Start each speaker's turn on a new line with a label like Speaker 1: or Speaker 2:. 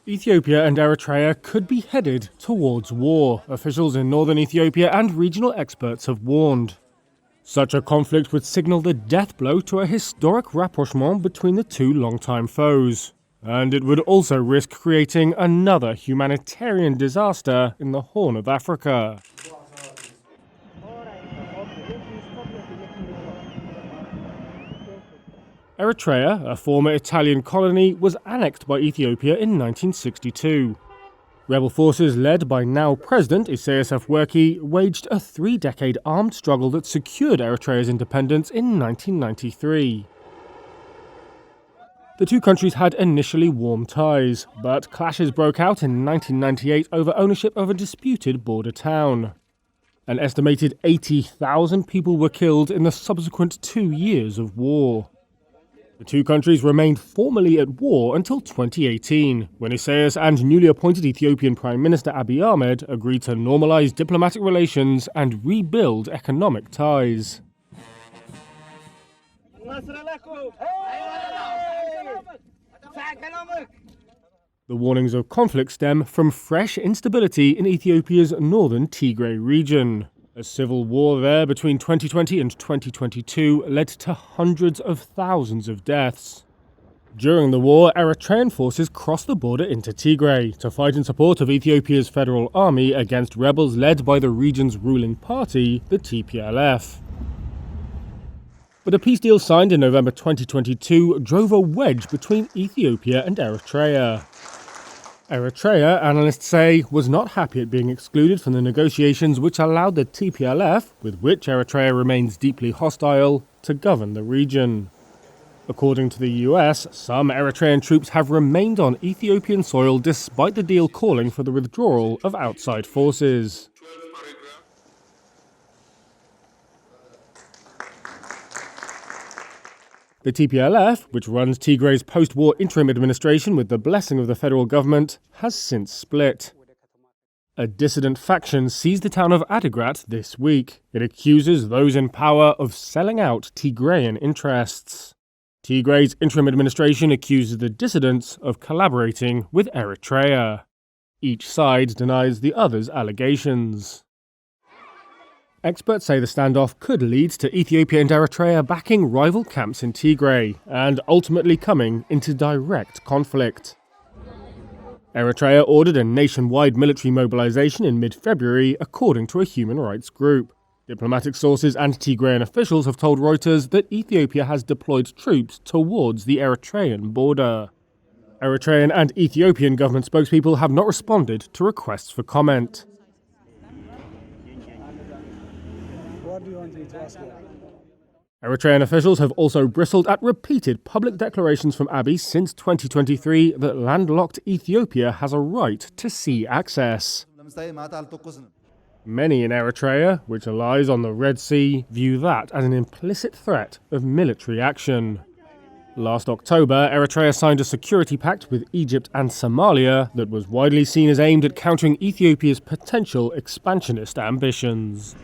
Speaker 1: Ethiopia and Eritrea could be headed towards war, officials in northern Ethiopia and regional experts have warned. Such a conflict would signal the death blow to a historic rapprochement between the two longtime foes. And it would also risk creating another humanitarian disaster in the Horn of Africa. Eritrea, a former Italian colony, was annexed by Ethiopia in 1962. Rebel forces led by now President Isaias Afwerki waged a three-decade armed struggle that secured Eritrea's independence in 1993. The two countries had initially warm ties, but clashes broke out in 1998 over ownership of a disputed border town. An estimated 80,000 people were killed in the subsequent 2 years of war. The two countries remained formally at war until 2018, when Isaias and newly appointed Ethiopian Prime Minister Abiy Ahmed agreed to normalize diplomatic relations and rebuild economic ties. The warnings of conflict stem from fresh instability in Ethiopia's northern Tigray region. A civil war there between 2020 and 2022 led to hundreds of thousands of deaths. During the war, Eritrean forces crossed the border into Tigray to fight in support of Ethiopia's federal army against rebels led by the region's ruling party, the TPLF. But a peace deal signed in November 2022 drove a wedge between Ethiopia and Eritrea. Eritrea, analysts say, was not happy at being excluded from the negotiations which allowed the TPLF, with which Eritrea remains deeply hostile, to govern the region. According to the US, some Eritrean troops have remained on Ethiopian soil despite the deal calling for the withdrawal of outside forces. The TPLF, which runs Tigray's post-war interim administration with the blessing of the federal government, has since split. A dissident faction seized the town of Adigrat this week. It accuses those in power of selling out Tigrayan interests. Tigray's interim administration accuses the dissidents of collaborating with Eritrea. Each side denies the other's allegations. Experts say the standoff could lead to Ethiopia and Eritrea backing rival camps in Tigray and ultimately coming into direct conflict. Eritrea ordered a nationwide military mobilization in mid-February, according to a human rights group. Diplomatic sources and Tigrayan officials have told Reuters that Ethiopia has deployed troops towards the Eritrean border. Eritrean and Ethiopian government spokespeople have not responded to requests for comment.
Speaker 2: What do you want me to ask you?
Speaker 1: Eritrean officials have also bristled at repeated public declarations from Abiy since 2023 that landlocked Ethiopia has a right to sea access. Many in Eritrea, which lies on the Red Sea, view that as an implicit threat of military action. Last October, Eritrea signed a security pact with Egypt and Somalia that was widely seen as aimed at countering Ethiopia's potential expansionist ambitions.